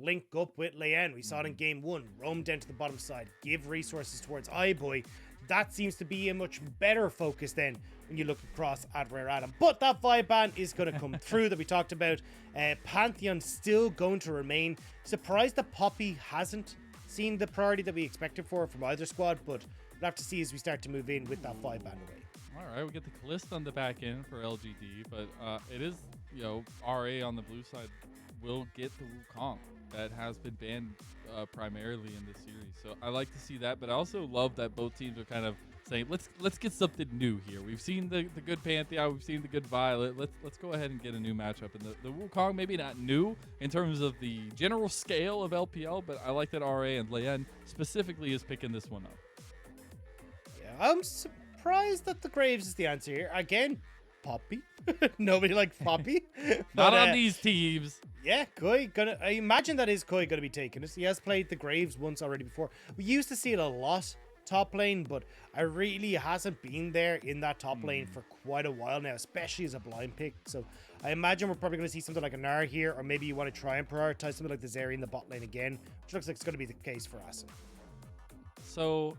link up with Leyen. We saw it in game 1. Roam down to the bottom side, give resources towards iBoy. That seems to be a much better focus then when you look across at Rare Adam. But that vibe ban is going to come through that we talked about. Pantheon still going to remain. Surprised that Poppy hasn't seen the priority that we expected for from either squad, but we'll have to see as we start to move in with that vibe ban away. All right, we get the Calista on the back end for LGD, but it is, RA on the blue side will get the Wukong that has been banned primarily in this series. So I like to see that, but I also love that both teams are kind of saying, let's get something new here. We've seen the good Pantheon, we've seen the good Violet. Let's go ahead and get a new matchup. And the Wukong, maybe not new in terms of the general scale of LPL, but I like that RA and Leyen specifically is picking this one up. Yeah, I'm surprised that the Graves is the answer here. Again, Poppy. Nobody likes Poppy. Not on these teams. Yeah, Koi I imagine that is Koi gonna be taking it. He has played the Graves once already before. We used to see it a lot top lane, but I really hasn't been there in that top lane for quite a while now, especially as a blind pick. So I imagine we're probably going to see something like a Gnar here, or maybe you want to try and prioritize something like the Zeri in the bot lane again, which looks like it's going to be the case for us. So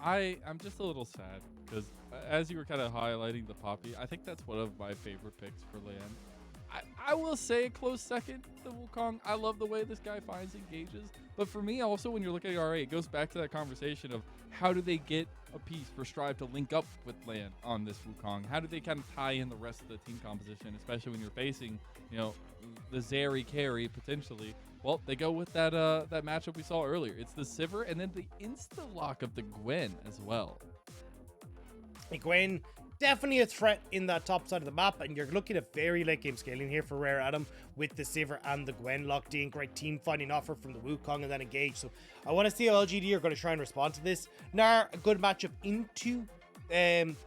I'm just a little sad because as you were kind of highlighting the Poppy, I think that's one of my favorite picks for Leyen. I will say a close second, the Wukong. I love the way this guy finds engages. But for me, also, when you're looking at RA, it goes back to that conversation of how do they get a piece for Strive to link up with Leyen on this Wukong? How do they kind of tie in the rest of the team composition, especially when you're facing, the Zeri carry potentially? Well, they go with that matchup we saw earlier. It's the Sivir and then the insta-lock of the Gwen as well. Gwen, definitely a threat in that top side of the map, and you're looking at very late game scaling here for Rare Adam with the Sivir and the Gwen locked in. Great team finding offer from the Wukong and then engage. So I want to see how LGD are going to try and respond to this. Gnar, a good matchup into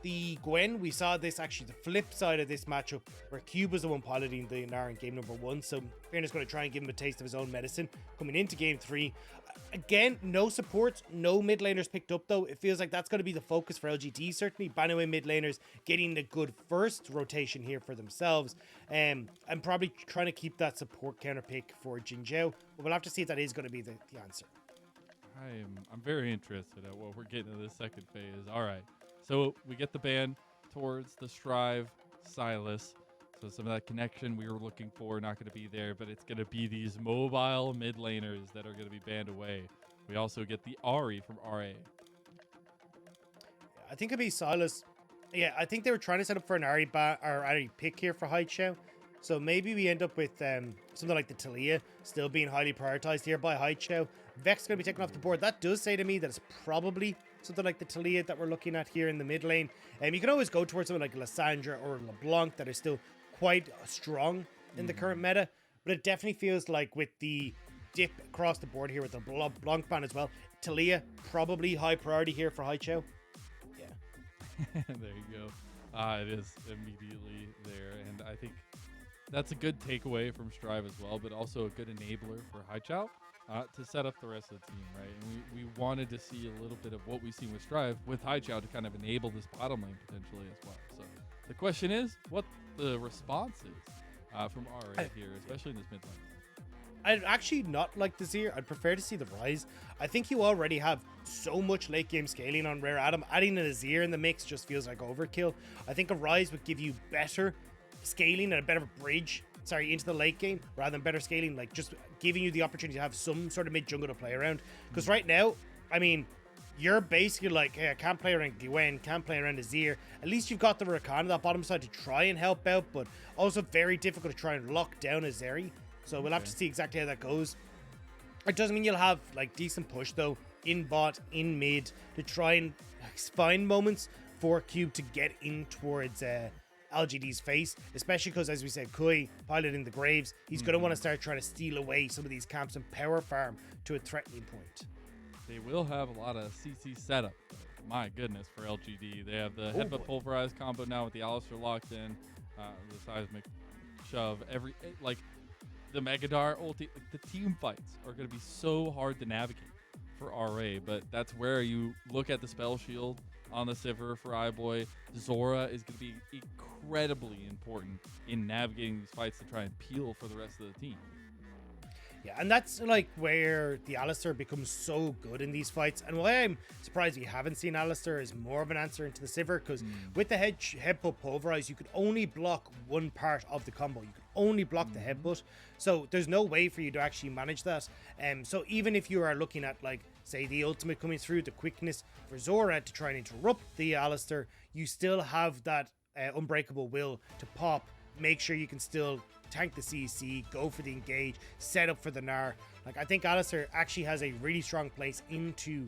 the Gwen. We saw this actually the flip side of this matchup where Cube was the one piloting the Gnar in game number 1. So Fairness going to try and give him a taste of his own medicine coming into game 3. Again, no supports, no mid laners picked up though. It feels like that's going to be the focus for LGD, certainly. Ban away mid laners, getting a good first rotation here for themselves. I'm probably trying to keep that support counter pick for Jinzhou, but we'll have to see if that is going to be the answer. I'm very interested at what we're getting in this second phase. All right, so we get the ban towards the Strive Silas. So some of that connection we were looking for, not going to be there, but it's going to be these mobile mid laners that are going to be banned away. We also get the Ahri from RA. I think it'd be Silas. Yeah, I think they were trying to set up for an Ahri pick here for Haichao. So maybe we end up with something like the Talia still being highly prioritized here by Haichao. Vex going to be taken off the board. That does say to me that it's probably something like the Talia that we're looking at here in the mid lane. You can always go towards something like Lissandra or LeBlanc that are still quite strong in the current meta, but it definitely feels like with the dip across the board here with the LeBlanc ban as well, Talia probably high priority here for Haichao. Yeah. There you go. It is immediately there, and I think that's a good takeaway from Strive as well, but also a good enabler for Haichao to set up the rest of the team, right? And we wanted to see a little bit of what we've seen with Strive with Haichao to kind of enable this bottom lane potentially as well. So the question is what the response is from RA here, especially in this mid lane. I'd actually not like the Zir. I'd prefer to see the Rise. I think you already have so much late game scaling on Rare Adam. Adding a Zir in the mix just feels like overkill. I think a Rise would give you better scaling and a better bridge, into the late game, rather than better scaling, like just giving you the opportunity to have some sort of mid jungle to play around. Because right now, I mean, you're basically like, hey, I can't play around Gwen, can't play around Azir. At least you've got the Rakan on that bottom side to try and help out, but also very difficult to try and lock down Azeri. So we'll have to see exactly how that goes. It doesn't mean you'll have like decent push though, in bot, in mid, to try and find moments for Cube to get in towards LGD's face, especially because, as we said, Kui piloting the Graves, he's going to want to start trying to steal away some of these camps and power farm to a threatening point. They will have a lot of CC setup, though. My goodness, for LGD. They have the Headbutt Pulverize combo now with the Alistar locked in, the Seismic Shove, the Megadar ulti. The team fights are going to be so hard to navigate for RA, but that's where you look at the Spell Shield on the Sivir for iBoy. Zora is going to be incredibly important in navigating these fights to try and peel for the rest of the team. Yeah, and that's like where the Alistair becomes so good in these fights, and why I'm surprised we haven't seen Alistair as more of an answer into the Sivir, because with the headbutt pulverize, you could only block one part of the combo. You could only block the headbutt, so there's no way for you to actually manage that. So even if you are looking at, like, say, the ultimate coming through, the quickness for Zora to try and interrupt the Alistair, you still have that unbreakable will to pop, make sure you can still tank the CC, go for the engage, set up for the Gnar. Like, I think Alistair actually has a really strong place into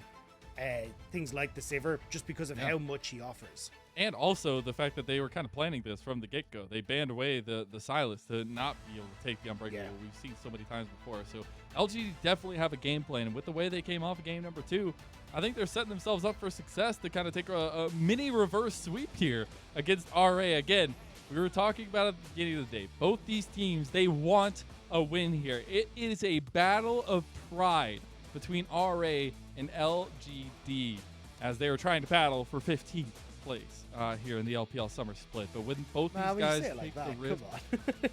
things like the Sivir, just because of how much he offers. And also the fact that they were kind of planning this from the get-go. They banned away the Silas to not be able to take the Unbreakable. We've seen so many times before. So LGD definitely have a game plan. And with the way they came off of game number 2, I think they're setting themselves up for success to kind of take a mini reverse sweep here against RA. Again, we were talking about at the beginning of the day. Both these teams, they want a win here. It is a battle of pride between RA and LGD as they were trying to battle for 15th place here in the LPL Summer Split. But when both these guys take the risk,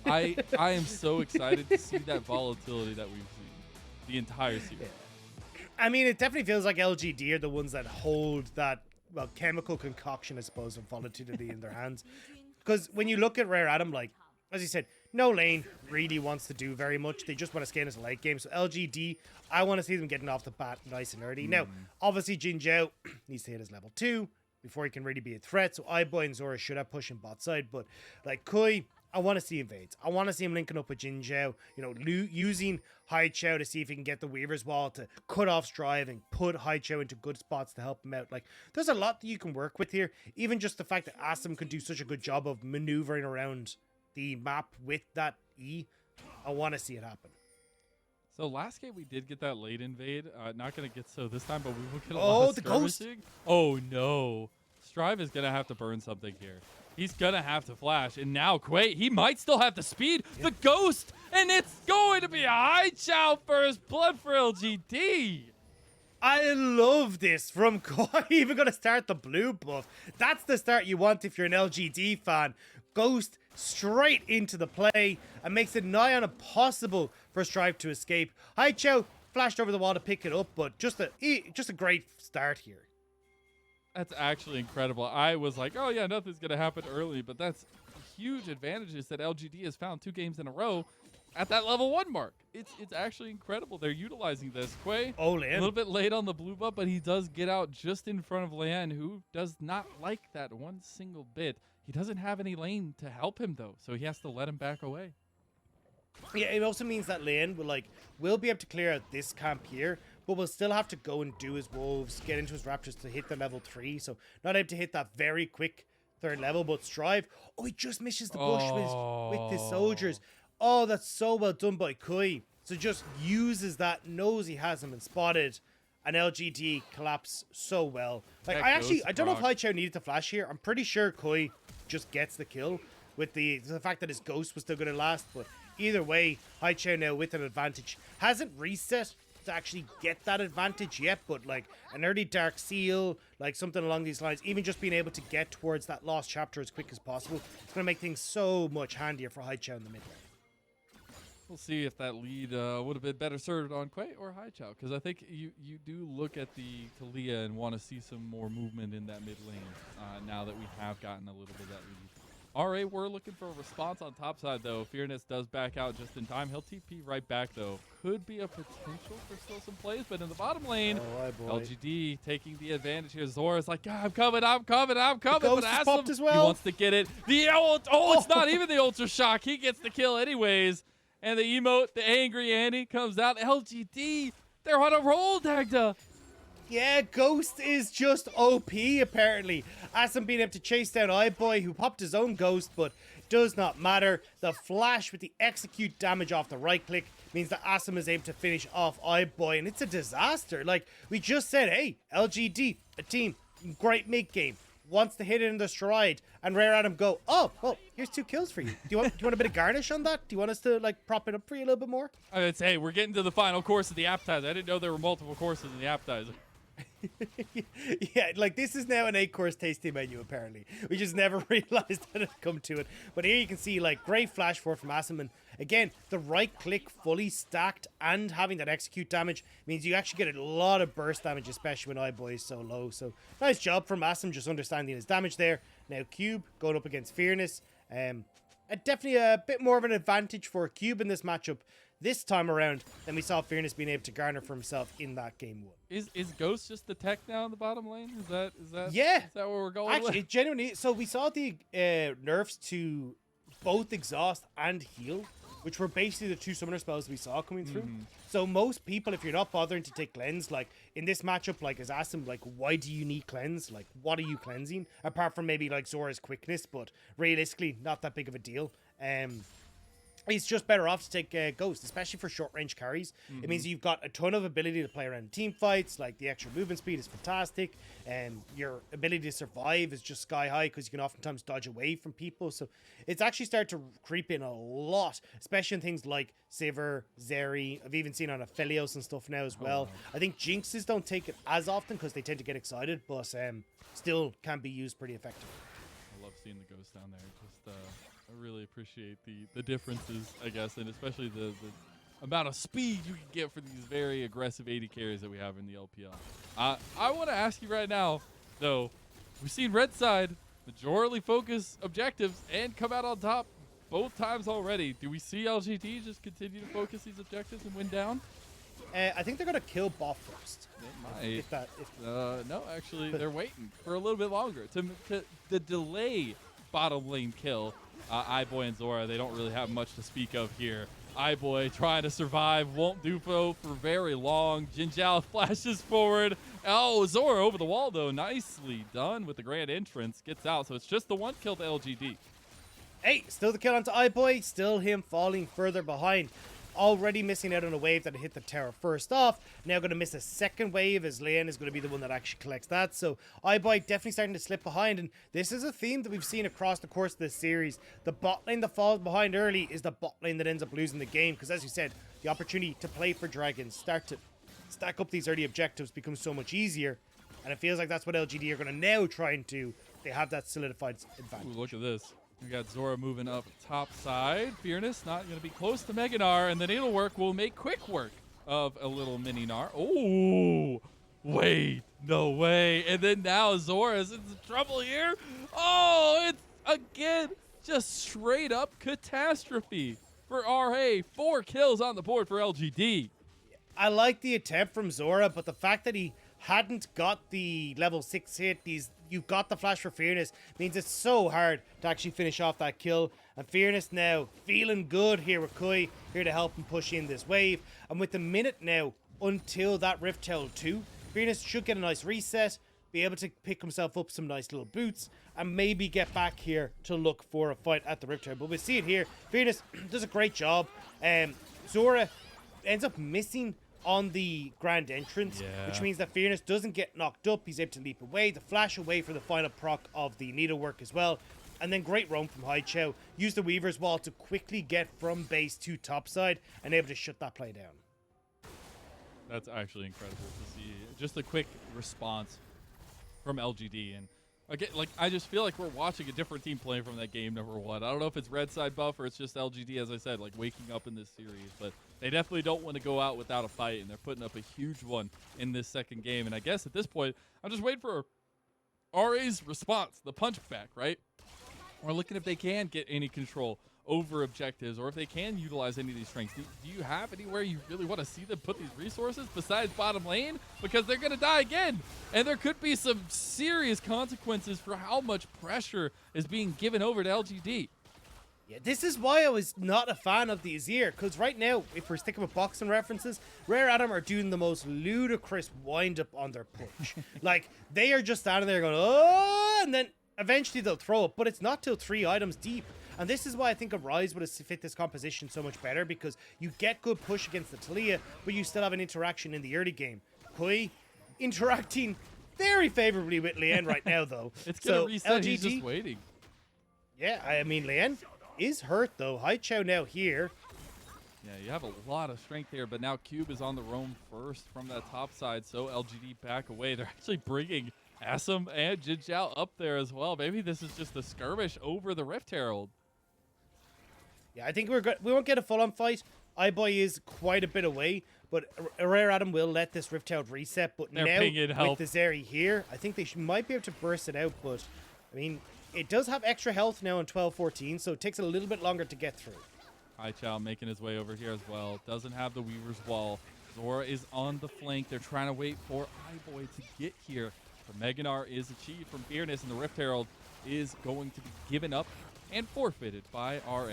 I am so excited to see that volatility that we've seen the entire season. I mean, it definitely feels like LGD are the ones that hold that, well, chemical concoction, I suppose, of volatility in their hands. Because when you look at Rare Adam, like, as you said, no lane really wants to do very much. They just want to scale into late game. So LGD, I want to see them getting off the bat nice and early. Now, obviously, Jin Zhao needs to hit his level 2 before he can really be a threat. So iBoy and Zora should have push him bot side. But, like, Kui, I want to see invades. I want to see him linking up with Jin Zhao, you know, using Hai Chao to see if he can get the Weaver's Wall to cut off Strive and put Hai Chao into good spots to help him out. Like, there's a lot that you can work with here. Even just the fact that Asim could do such a good job of maneuvering around the map with that E, I want to see it happen. So last game we did get that late invade. Not going to get so this time, but we will get a lot of skirmishing. Ghost. Oh no. Strive is going to have to burn something here. He's going to have to flash. And now Quay, he might still have the speed. The Ghost. And it's going to be a Hai Chao first blood for LGD. I love this from Koi. Even going to start the blue buff. That's the start you want if you're an LGD fan. Ghost straight into the play and makes it nigh on impossible for Strive to escape. Hai Chao flashed over the wall to pick it up, but just a great start here. That's actually incredible. I was like, oh yeah, nothing's going to happen early, but that's huge advantages that LGD has found 2 games in a row at that level 1 mark. It's actually incredible. They're utilizing this. Quay, a little bit late on the blue buff, but he does get out just in front of Lian, who does not like that one single bit. He doesn't have any lane to help him, though, so he has to let him back away. Yeah, it also means that Lian will be able to clear out this camp here, but will still have to go and do his wolves, get into his raptors to hit the level 3, so not able to hit that very quick 3rd level, but Strive, oh, he just misses the bush with his soldiers. Oh, that's so well done by Kui. So just uses that, knows he has him and spotted, and LGD collapse so well. Like, I don't know if Hai Chao needed to flash here. I'm pretty sure Kui just gets the kill with the fact that his ghost was still going to last, but either way, Hai Chao now with an advantage. Hasn't reset to actually get that advantage yet, but like an early Dark Seal, like something along these lines, even just being able to get towards that lost chapter as quick as possible, it's going to make things so much handier for Hai Chao in the mid lane. We'll see if that lead would have been better served on Quay or Hai Chao, because I think you do look at the Talia and want to see some more movement in that mid lane now that we have gotten a little bit of that lead. RA, we're looking for a response on top side, though. Fearness does back out just in time. He'll TP right back, though. Could be a potential for still some plays, but in the bottom lane, LGD taking the advantage here. Zora's like, I'm coming. The Ghost is popped as well. He wants to get it. It's not even the Ultra Shock. He gets the kill anyways. And the emote, the Angry Annie, comes out. LGD, they're on a roll, Dagda. Yeah, Ghost is just OP, apparently. Asim being able to chase down iBoy, who popped his own Ghost, but does not matter. The flash with the execute damage off the right click means that Asim is able to finish off iBoy, and it's a disaster. Like, we just said, hey, LGD, a team, great mid-game, wants to hit it in the stride, and Rare Adam go, oh, well, here's 2 kills for you. Do you want a bit of garnish on that? Do you want us to, like, prop it up for you a little bit more? I would say, we're getting to the final course of the appetizer. I didn't know there were multiple courses in the appetizer. Yeah, like this is now an 8-course tasting menu, apparently. We just never realized that it'd come to it. But here you can see, like, great flash forward from Asim, and Again, the right click fully stacked and having that execute damage means you actually get a lot of burst damage, especially when iBoy is so low. So nice job from Asim just understanding his damage there. Now Cube going up against Fearness. Definitely a bit more of an advantage for Cube in this matchup this time around than we saw Fearness being able to garner for himself in that game 1. Is Ghost just the tech now in the bottom lane? Is that yeah? Is that where we're going? Actually, genuinely. So we saw the nerfs to both exhaust and heal, which were basically the 2 summoner spells we saw coming through. So most people, if you're not bothering to take cleanse, like in this matchup, like is asked them like, why do you need cleanse? Like, what are you cleansing? Apart from maybe like Zora's quickness, but realistically, not that big of a deal. It's just better off to take Ghost, especially for short range carries. It means you've got a ton of ability to play around team fights. Like the extra movement speed is fantastic, and your ability to survive is just sky high because you can oftentimes dodge away from people. So it's actually started to creep in a lot, especially in things like Sivir, Zeri. I've even seen on Aphelios and stuff now as well. I think Jinxes don't take it as often because they tend to get excited, but still can be used pretty effectively. I love seeing the Ghost down there. Just I really appreciate the differences, I guess, and especially the amount of speed you can get for these very aggressive 80 carries that we have in the LPL. I want to ask you right now, though, we've seen Red Side majorly focus objectives and come out on top both times already. Do we see LGD just continue to focus these objectives and win down? I think they're going to kill bot first. They might. No, actually, they're waiting for a little bit longer to delay bottom lane kill. iBoy and Zora, they don't really have much to speak of here. iBoy trying to survive, won't do so for very long. Jinjiao flashes forward. Oh, Zora over the wall, though. Nicely done with the grand entrance. Gets out, so it's just the 1 kill to LGD. Hey, still the kill onto iBoy. Still him falling further behind. Already missing out on a wave that hit the tower first off. Now going to miss a second wave as Lian is going to be the one that actually collects that. So iBoy definitely starting to slip behind. And this is a theme that we've seen across the course of this series. The bot lane that falls behind early is the bot lane that ends up losing the game. Because as you said, the opportunity to play for Dragons, start to stack up these early objectives becomes so much easier. And it feels like that's what LGD are going to now try and do. They have that solidified advantage. Ooh, look at this. We got Zora moving up top side. Fearness not going to be close to Mega Gnar, and the Needlework will make quick work of a little mini Gnar. Oh, wait, no way. And then now Zora's in trouble here. Oh, it's again just straight up catastrophe for RA. 4 kills on the board for LGD. I like the attempt from Zora, but the fact that he hadn't got the level 6 hit, you got the flash for Fearness, means it's so hard to actually finish off that kill. And Fearness now feeling good here with Kui, here to help him push in this wave. And with the minute now until that Rift Tail 2, Fearness should get a nice reset, be able to pick himself up some nice little boots, and maybe get back here to look for a fight at the Rift Tail. But we see it here. Fearness does a great job. Zora ends up missing on the grand entrance, which means that Fearness doesn't get knocked up. He's able to leap away, the flash away for the final proc of the Needlework as well. And then great roam from Haichao. Use the Weaver's Wall to quickly get from base to topside and able to shut that play down. That's actually incredible to see. Just a quick response from LGD. And again, like, I just feel like we're watching a different team playing from that game, number 1. I don't know if it's Red Side buff or it's just LGD, as I said, like waking up in this series. But they definitely don't want to go out without a fight, and they're putting up a huge one in this second game. And I guess at this point, I'm just waiting for RA's response, the punch back, right? We're looking if they can get any control over objectives, or if they can utilize any of these strengths. Do you have anywhere you really want to see them put these resources besides bottom lane? Because they're going to die again, and there could be some serious consequences for how much pressure is being given over to LGD. Yeah, this is why I was not a fan of the Azir, because right now, if we're sticking with boxing references, Rare Adam are doing the most ludicrous wind-up on their push. Like, they are just standing there going, oh, and then eventually they'll throw it, but it's not till 3 items deep. And this is why I think a Ryze would have fit this composition so much better, because you get good push against the Talia, but you still have an interaction in the early game. Kui interacting very favorably with Lien right now, though. It's going to so reset, LGD, he's just waiting. Yeah, I mean, Lien is hurt, though. Haichao now here. Yeah, you have a lot of strength here, but now Cube is on the roam first from that top side, so LGD back away. They're actually bringing Asim and Jinjiao up there as well. Maybe this is just a skirmish over the Rift Herald. Yeah, I think we won't get a full-on fight. iBoy is quite a bit away, but Rare Adam will let this Rift out reset. But They're now pinging help. with the Zeri here, I think they might be able to burst it out. But I mean, it does have extra health now on 12-14, so it takes a little bit longer to get through. Chow making his way over here as well. Doesn't have the Weaver's Wall. Zora is on the flank. They're trying to wait for iBoy to get here. The Meganar is achieved from Fearness, and the Rift Herald is going to be given up and forfeited by RA.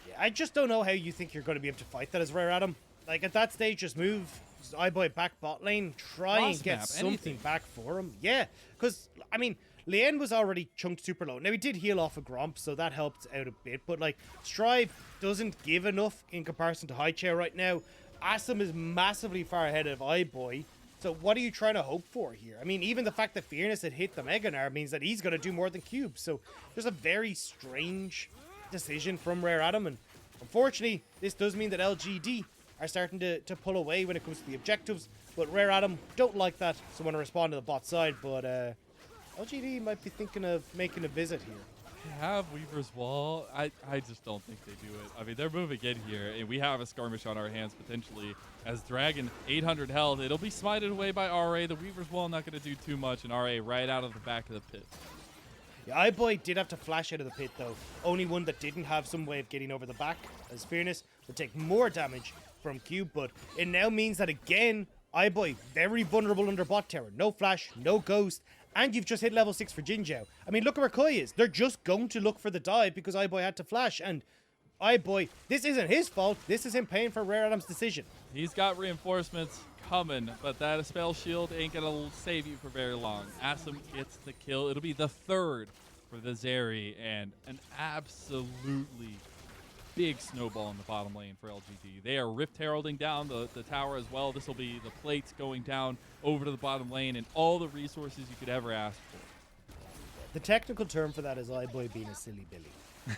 Yeah, I just don't know how you think you're going to be able to fight that as Rare Adam. Like, at that stage, just move iBoy back bot lane, try and get something back for him. Yeah, because, I mean, Lien was already chunked super low. Now, he did heal off a Gromp, so that helped out a bit. But, like, Strive doesn't give enough in comparison to High Chair right now. Asim is massively far ahead of iBoy. So what are you trying to hope for here? I mean, even the fact that Fearness had hit the Meganar means that he's going to do more than Cube. So there's a very strange decision from Rare Adam. And unfortunately, this does mean that LGD are starting to pull away when it comes to the objectives. But Rare Adam don't like that, so want to respond to the bot side. But LGD might be thinking of making a visit here. They have Weaver's Wall. I just don't think they do it. I mean, they're moving in here, and we have a skirmish on our hands potentially. As Dragon, 800 health, it'll be smited away by RA. The Weaver's Wall not going to do too much, and RA right out of the back of the pit. Yeah, iBoy did have to flash out of the pit, though. Only one that didn't have some way of getting over the back, as Fearness will take more damage from Cube. But it now means that, again, iBoy very vulnerable under bot tower. No flash, no ghost. And you've just hit level 6 for Jinzhou. I mean, look at where Koi is. They're just going to look for the dive because iBoy had to flash. And iBoy, this isn't his fault. This is him paying for Rare Adam's decision. He's got reinforcements coming, but that spell shield ain't going to save you for very long. Asim gets the kill. It'll be the third for the Zeri, and an absolutely big snowball in the bottom lane for LGD. They are Rift Heralding down the tower as well. This will be the plates going down over to the bottom lane and all the resources you could ever ask for. The technical term for that is iBoy being a silly Billy.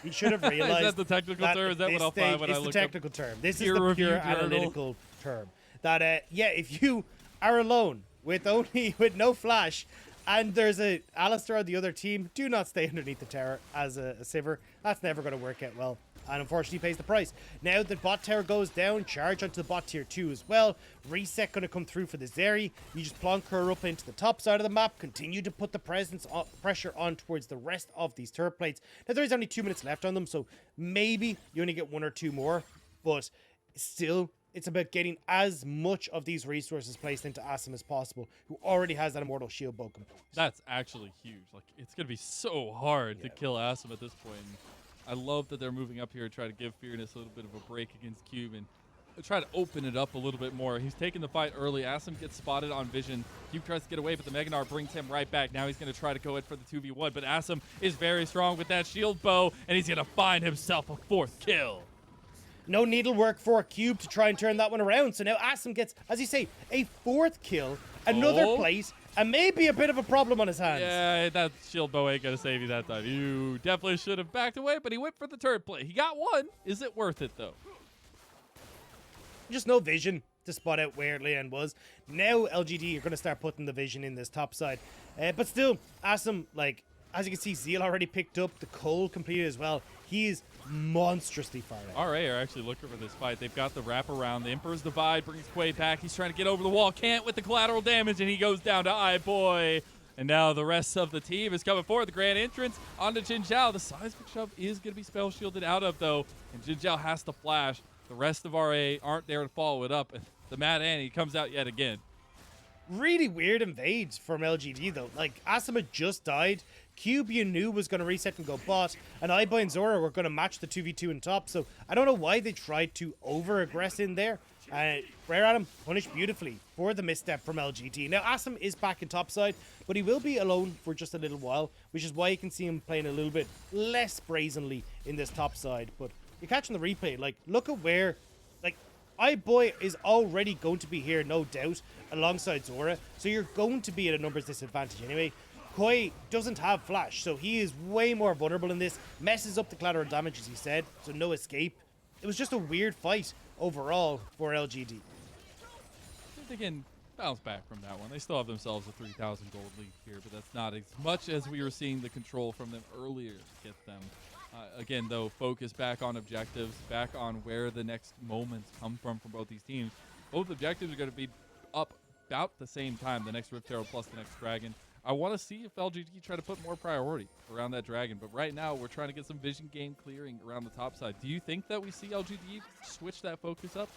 He should have realized. Is that the technical term? Is that what I'll find when I look up? It's the technical term. This is the pure analytical term. That, yeah, if you are alone with no flash and there's a Alistar on the other team, do not stay underneath the tower as a Sivir. That's never going to work out well. And unfortunately pays the price. Now the bot tower goes down, charge onto the bot tier 2 as well. Reset going to come through for the Zeri. You just plonk her up into the top side of the map, continue to put the pressure on towards the rest of these turret plates. Now there is only 2 minutes left on them, so maybe you only get 1 or 2 more, but still, it's about getting as much of these resources placed into Asim as possible, who already has that Immortal Shield bow component. That's actually huge. Like, it's going to be so hard to kill Asim at this point. I love that they're moving up here to try to give Fearness a little bit of a break against Cube and try to open it up a little bit more. He's taking the fight early. Asim gets spotted on vision. Cube tries to get away, but the Meganar brings him right back. Now he's going to try to go in for the 2v1, but Asim is very strong with that shield bow, and he's going to find himself a 4th kill. No needlework for Cube to try and turn that one around. So now Asim gets, as you say, a 4th kill, another plate, and maybe a bit of a problem on his hands. Yeah, that shield bow ain't going to save you that time. You definitely should have backed away, but he went for the turret play. He got one. Is it worth it, though? Just no vision to spot out where Leon was. Now LGD are going to start putting the vision in this top side. But still, Asim, like, as you can see, Zeal already picked up. The Cole completed as well. He is monstrously far out. RA are actually looking for this fight. They've got the wraparound. The Emperor's Divide brings Quay back. He's trying to get over the wall. Can't with the collateral damage, and he goes down to iBoy. And now the rest of the team is coming forward. The grand entrance onto Jinzhou. The seismic shove is going to be spell shielded out of, though. And Jinzhou has to flash. The rest of RA aren't there to follow it up. And the Mad Annie comes out yet again. Really weird invades from LGD, though. Like, Asim had just died. Cube you knew was going to reset and go bot, and iBoy and Zora were going to match the 2v2 in top, so I don't know why they tried to over-aggress in there. Rare Adam punished beautifully for the misstep from LGD. Now, Asim is back in top side, but he will be alone for just a little while, which is why you can see him playing a little bit less brazenly in this top side. But you're catching the replay. Like, look at where, like, iBoy is already going to be here, no doubt, alongside Zora, so you're going to be at a numbers disadvantage anyway. Koi doesn't have flash, so he is way more vulnerable in this. Messes up the collateral damage, as he said, so no escape. It was just a weird fight overall for LGD. They can bounce back from that one. They still have themselves a 3,000 gold lead here, but that's not as much as we were seeing the control from them earlier to get them. Again, though, focus back on objectives, back on where the next moments come from both these teams. Both objectives are going to be up about the same time, the next Rift Herald plus the next Dragon. I want to see if LGD try to put more priority around that Dragon, but right now we're trying to get some vision game clearing around the top side. Do you think that we see LGD switch that focus up?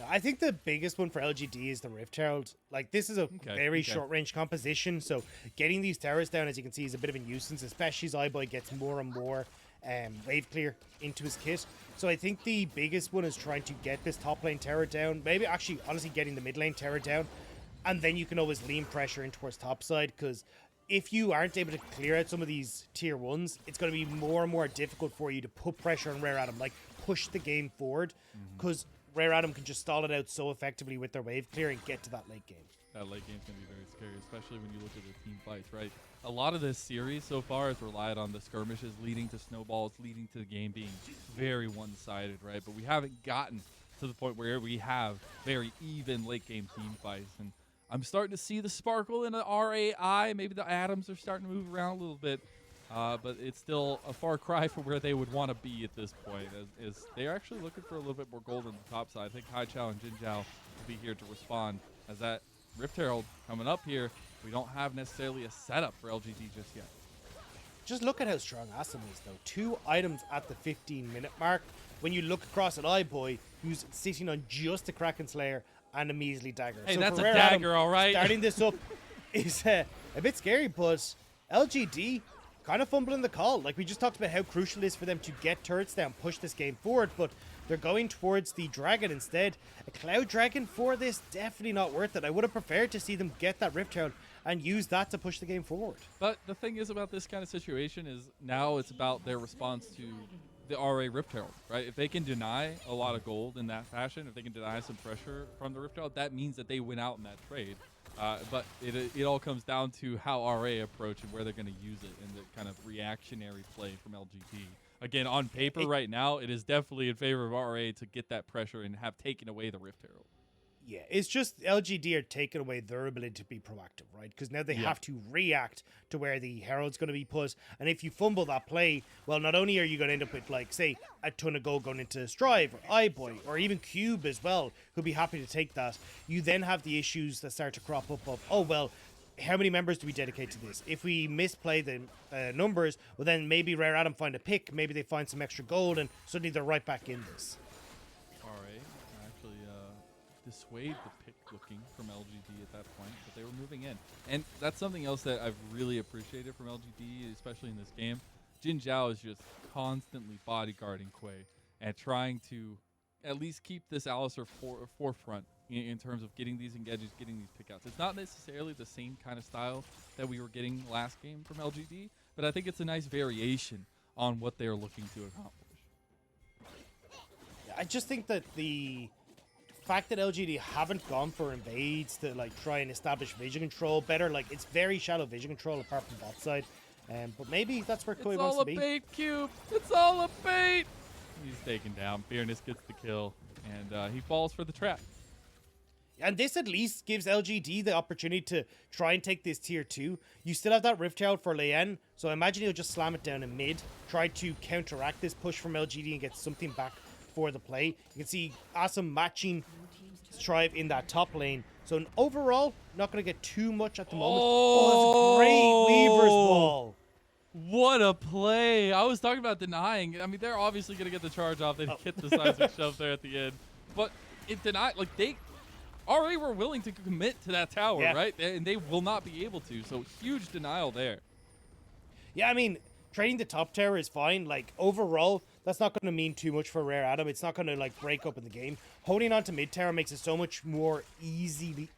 I think the biggest one for LGD is the Rift Herald. Like, this is a very short-range composition, so getting these towers down, as you can see, is a bit of a nuisance, especially as iBoy gets more and more wave clear into his kit. So I think the biggest one is trying to get this top lane tower down, maybe actually, honestly, getting the mid lane tower down, and then you can always lean pressure in towards top side, because if you aren't able to clear out some of these tier 1s, it's going to be more and more difficult for you to put pressure on Rare Atom, like push the game forward, because Rare Atom can just stall it out so effectively with their wave clear and get to that late game. That late game's going to be very scary, especially when you look at the team fights, right? A lot of this series so far has relied on the skirmishes leading to snowballs, leading to the game being very one-sided, right? But we haven't gotten to the point where we have very even late game team fights. And I'm starting to see the sparkle in the RAI. Maybe the atoms are starting to move around a little bit. But it's still a far cry from where they would want to be at this point. As they're actually looking for a little bit more gold on the top side. I think Hai Chao and Jin Zhao will be here to respond. As that Rift Herald coming up here, we don't have necessarily a setup for LGD just yet. Just look at how strong Assam is, though. 2 items at the 15-minute mark. When you look across at iBoy, who's sitting on just a Kraken Slayer and a measly dagger. Hey, so that's a Rare dagger, Atom, all right. Starting this up is a bit scary, but LGD kind of fumbling the call. Like, we just talked about how crucial it is for them to get turrets down, push this game forward, but they're going towards the Dragon instead. A Cloud Dragon for this, definitely not worth it. I would have preferred to see them get that Rift Herald and use that to push the game forward. But the thing is about this kind of situation is now it's about their response to the RA Rift Herald, right? If they can deny a lot of gold in that fashion, if they can deny some pressure from the Rift Herald, that means that they win out in that trade. But it all comes down to how RA approach and where they're going to use it and the kind of reactionary play from LGD. Again, on paper right now, it is definitely in favor of RA to get that pressure and have taken away the Rift Herald. Yeah, it's just LGD are taking away their ability to be proactive, right? Because now they have to react to where the Herald's going to be put. And if you fumble that play, well, not only are you going to end up with, like, say, a ton of gold going into Strive or iBoy or even Cube as well, who'll be happy to take that, you then have the issues that start to crop up of, oh, well, how many members do we dedicate to this? If we misplay the numbers, well, then maybe Rare Atom find a pick, maybe they find some extra gold, and suddenly they're right back in this. Dissuade the pick looking from LGD at that point, but they were moving in. And that's something else that I've really appreciated from LGD, especially in this game. Jin Zhao is just constantly bodyguarding Quay and trying to at least keep this Alistar forefront in terms of getting these engages, getting these pickouts. It's not necessarily the same kind of style that we were getting last game from LGD, but I think it's a nice variation on what they're looking to accomplish. I just think that the fact that LGD haven't gone for invades to like try and establish vision control better, like it's very shallow vision control apart from bot side, but maybe that's where Koi wants to be. It's all a bait, Cube. It's all a bait. He's taken down. Fearness gets the kill, and he falls for the trap. And this at least gives LGD the opportunity to try and take this tier 2. You still have that Rift Herald for Lien, so I imagine he'll just slam it down in mid, try to counteract this push from LGD and get something back for the play. You can see Awesome matching Strive in that top lane. So overall, not going to get too much at the moment. Oh, that's a great Weaver's Wall. What a play. I was talking about denying. I mean, they're obviously going to get the charge off. They hit the seismic shove there at the end. But it denied, like they already were willing to commit to that tower, right? And they will not be able to. So huge denial there. Yeah, I mean, trading the top tower is fine. Like overall, that's not going to mean too much for Rare Atom. It's not going to like break up in the game. Holding on to mid tower makes it so much more easy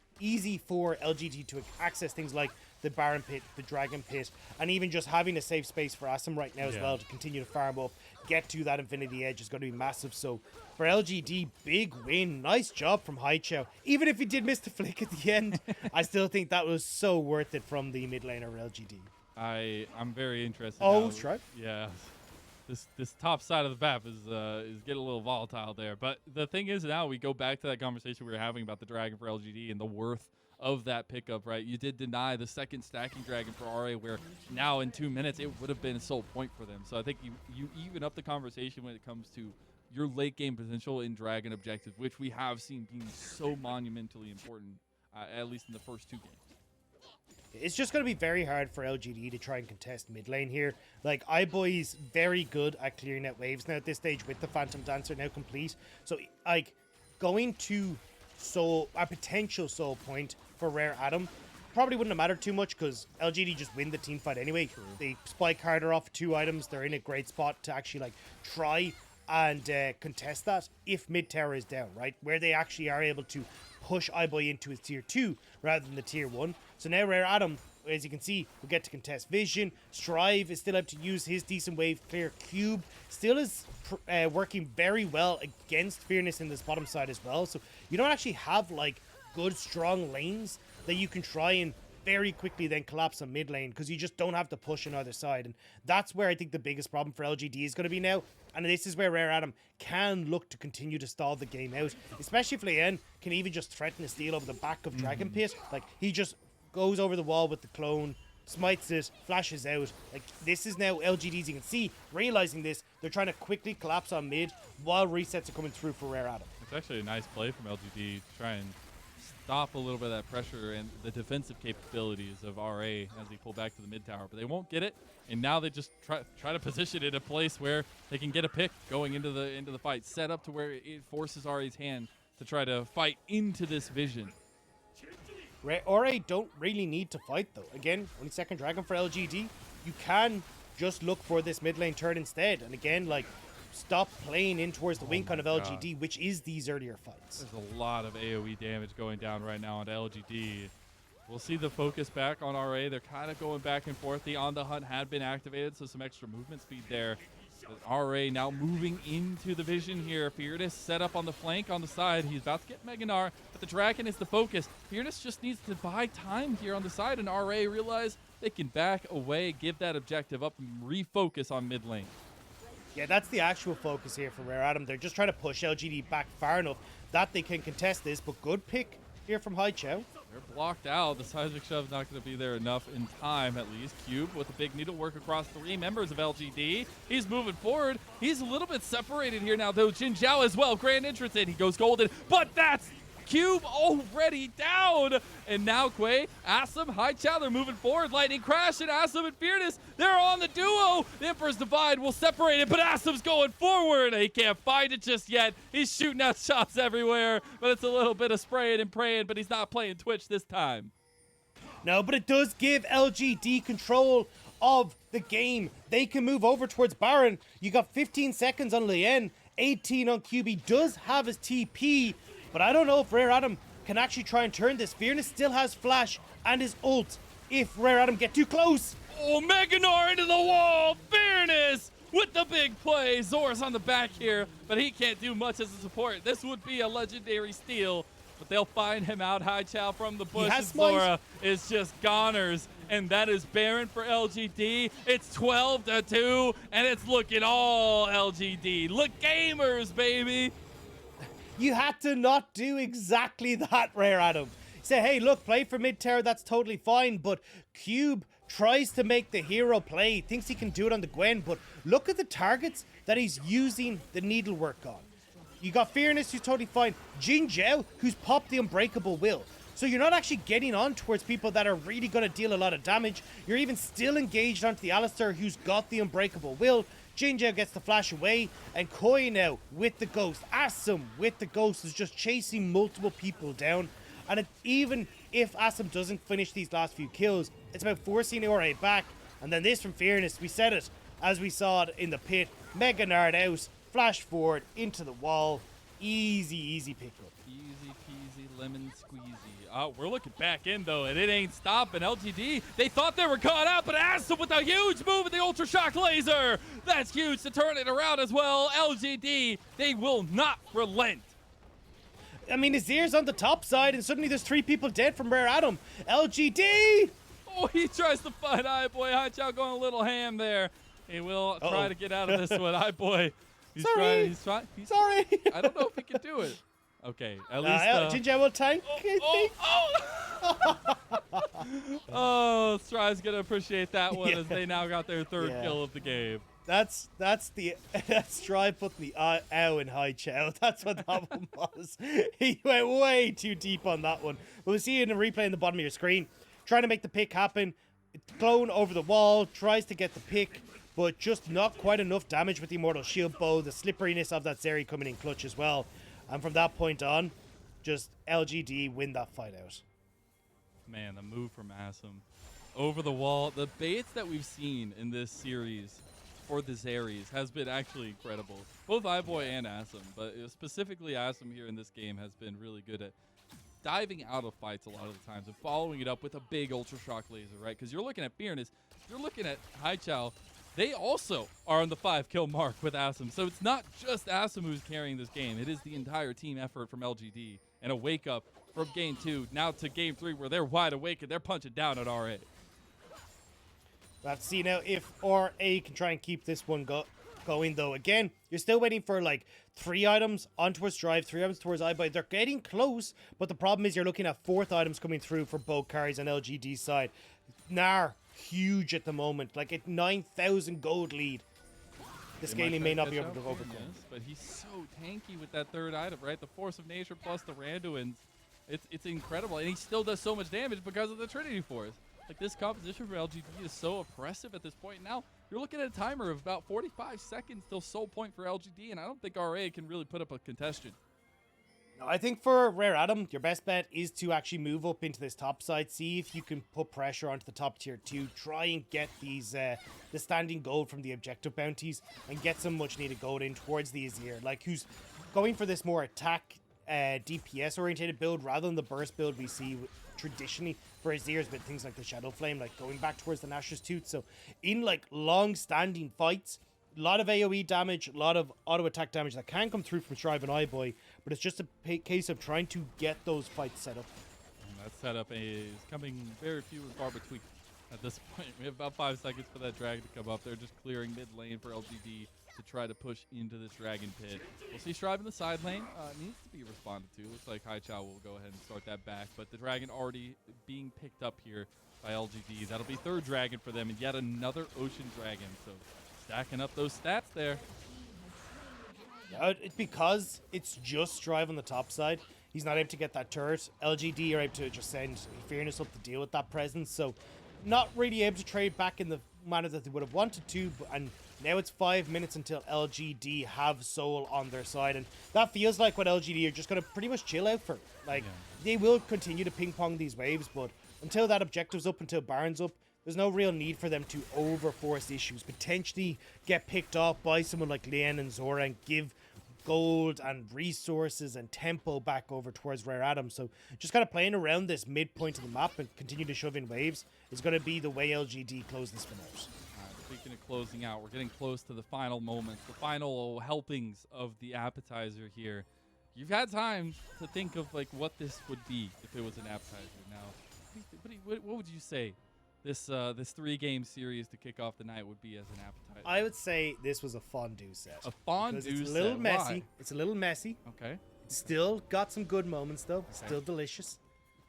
for LGD to access things like the Baron Pit, the Dragon Pit, and even just having a safe space for Assam right now as well to continue to farm up, get to that Infinity Edge is going to be massive. So for LGD, big win. Nice job from Hai Chao. Even if he did miss the flick at the end, I still think that was so worth it from the mid laner LGD. I'm very interested. Oh, Strive? Yeah. this top side of the map is getting a little volatile there. But the thing is, now we go back to that conversation we were having about the dragon for LGD and the worth of that pickup, right? You did deny the second stacking dragon for RA, where now in 2 minutes it would have been a sole point for them. So I think you even up the conversation when it comes to your late game potential in dragon objectives, which we have seen being so monumentally important, at least in the first 2 games. It's just going to be very hard for LGD to try and contest mid lane here. Like, iBoy's very good at clearing out waves now at this stage with the Phantom Dancer now complete. So, like, going to a potential soul point for Rare Adam probably wouldn't have mattered too much because LGD just win the team fight anyway. True. They spike harder off 2 items. They're in a great spot to actually, like, try and contest that if mid tower is down, right? Where they actually are able to push iBoy into his tier 2 rather than the tier 1. So now Rare Adam, as you can see, will get to contest Vision. Strive is still able to use his decent wave clear. Cube still is working very well against Fearness in this bottom side as well. So you don't actually have like good strong lanes that you can try and very quickly then collapse on mid lane because you just don't have the push on either side. And that's where I think the biggest problem for LGD is going to be now. And this is where Rare Adam can look to continue to stall the game out, especially if Leon can even just threaten a steal over the back of Dragon Pit. Like, he just goes over the wall with the clone, smites it, flashes out. Like, this is now LGDs, you can see, realizing this, they're trying to quickly collapse on mid while resets are coming through for Rare Adam. It's actually a nice play from LGD to try and stop a little bit of that pressure and the defensive capabilities of RA as they pull back to the mid tower, but they won't get it. And now they just try to position it in a place where they can get a pick going into the fight, set up to where it forces RA's hand to try to fight into this vision. RA don't really need to fight though. Again, only second dragon for LGD. You can just look for this mid lane turn instead. And again, like, stop playing in towards the wing con of LGD, which is these earlier fights. There's a lot of AoE damage going down right now onto LGD. We'll see the focus back on RA. They're kind of going back and forth. The On the Hunt had been activated, so some extra movement speed there. But RA now moving into the vision here. Fearness set up on the flank on the side. He's about to get Meganar, but the Dragon is the focus. Fearness just needs to buy time here on the side, and RA realize they can back away, give that objective up, and refocus on mid lane. Yeah, that's the actual focus here for Rare Adam. They're just trying to push LGD back far enough that they can contest this, but good pick here from Hai Chow. They're blocked out. The seismic shove's not going to be there enough in time, at least. Cube with a big needlework across 3 members of LGD. He's moving forward. He's a little bit separated here now, though. Jin Zhao as well. Grand entrance in. He goes golden, but that's Cube already down. And now Quay, Asim, Hai Chow, they're moving forward. Lightning Crash and Asim and Fearness, they're on the duo. The Emperor's Divide will separate it, but Asim's going forward. He can't find it just yet. He's shooting out shots everywhere, but it's a little bit of spraying and praying, but he's not playing Twitch this time. No, but it does give LGD control of the game. They can move over towards Baron. You got 15 seconds on Lien, 18 on Cube. He does have his TP, but I don't know if Rare Adam can actually try and turn this. Fearness still has flash and his ult if Rare Adam get too close. Oh, Meganar into the wall. Fearness with the big play. Zor's on the back here, but he can't do much as a support. This would be a legendary steal, but they'll find him out. Hai Chow from the bush, and Zora is just goners, and that is Baron for LGD. It's 12-2, and it's looking all LGD. Look, gamers, baby. You had to not do exactly that, Rare Adam. Say, hey, look, play for mid tower, that's totally fine, but Cube tries to make the hero play, thinks he can do it on the Gwen, but look at the targets that he's using the needlework on. You got Fearness, who's totally fine. Jin Zhao, who's popped the Unbreakable Will. So you're not actually getting on towards people that are really going to deal a lot of damage. You're even still engaged onto the Alistar, who's got the Unbreakable Will. Jin Zhao gets the flash away, and Koi now with the Ghost. Asim with the Ghost is just chasing multiple people down. And even if Asim doesn't finish these last few kills, it's about forcing RA back. And then this from Fearness, we said it as we saw it in the pit. Mega Nard out, flash forward into the wall. Easy, easy pickup. Easy peasy lemon squeezy. We're looking back in, though, and it ain't stopping. LGD, they thought they were caught out, but Asim with a huge move with the Ultra Shock Laser. That's huge to turn it around as well. LGD, they will not relent. I mean, Azir's on the top side, and suddenly there's 3 people dead from Rare Adam. LGD! Oh, he tries to fight iBoy. Hai Chow going a little ham there. He will Uh-oh. try to get out of this one. Hi, boy. He's Sorry. trying. He's trying. Sorry. I don't know if he can do it. Okay, at least. Ginger will tank. Oh, Stry's gonna appreciate that one Yeah. as they now got their third kill of the game. That's Stry putting the ow in high chow. That's what that one was. He went way too deep on that one. But we'll see it in the replay in the bottom of your screen. Trying to make the pick happen. Clone over the wall, tries to get the pick, but just not quite enough damage with the Immortal Shield Bow. The slipperiness of that Zeri coming in clutch as well. And from that point on, just LGD win that fight out. Man, the move from Asum. Over the wall. The baits that we've seen in this series for the Zeris has been actually incredible. Both iBoy and Asum, but specifically Asum here in this game has been really good at diving out of fights a lot of the times and following it up with a big Ultra Shock laser, right? Because you're looking at Fearness, you're looking at Haichao. They also are on the 5-kill mark with Asum. So it's not just Asum who's carrying this game. It is the entire team effort from LGD and a wake up from Game 2 now to Game 3 where they're wide awake and they're punching down at RA. We'll have to see now if RA can try and keep this one going, though. Again, you're still waiting for like 3 items on towards Drive, 3 items towards iBuy. They're getting close, but the problem is you're looking at 4th items coming through for both carries on LGD's side. Nar, huge at the moment, like a 9,000 gold lead. The scaling may not be able to overcome. Yes, but he's so tanky with that 3rd item, right? The Force of Nature plus the Randuins. It's incredible, and he still does so much damage because of the Trinity Force. Like, this composition for LGD is so oppressive at this point. Now, you're looking at a timer of about 45 seconds till soul point for LGD, and I don't think RA can really put up a contestation. No, I think for Rare Adam, your best bet is to actually move up into this top side, see if you can put pressure onto the top tier 2, try and get these the standing gold from the objective bounties, and get some much needed gold in towards the Azir, like who's going for this more attack DPS oriented build rather than the burst build we see traditionally for Azir's, but things like the Shadow Flame, like going back towards the Nashor's Tooth. So in like long-standing fights, a lot of AoE damage, a lot of auto attack damage that can come through from Strive and iBoy, but it's just a case of trying to get those fights set up. And that setup is coming very few and far between at this point. We have about 5 seconds for that dragon to come up. They're just clearing mid lane for LGD to try to push into this dragon pit. We'll see Strive in the side lane. Needs to be responded to. Looks like Haichao will go ahead and start that back, but the dragon already being picked up here by LGD. That'll be 3rd dragon for them, and yet another ocean dragon. So stacking up those stats there. Yeah, it's because it's just Strive on the top side. He's not able to get that turret. LGD are able to just send Fearness up to deal with that presence. So not really able to trade back in the manner that they would have wanted to. And now it's 5 minutes until LGD have Soul on their side. And that feels like what LGD are just going to pretty much chill out for. Like, they will continue to ping pong these waves, but until that objective's up, until Baron's up, there's no real need for them to overforce issues. Potentially get picked off by someone like Lien and Zora and give gold and resources and tempo back over towards Rare Adam. So just kind of playing around this midpoint of the map and continue to shove in waves is going to be the way LGD close this one out. Speaking of closing out, we're getting close to the final moments, the final helpings of the appetizer here. You've had time to think of like what this would be if it was an appetizer. Now, what would you say this 3-game series to kick off the night would be as an appetizer? I would say this was a fondue set. A fondue set. It's a little messy. Why? It's a little messy. Okay. It's still got some good moments though. It's still delicious.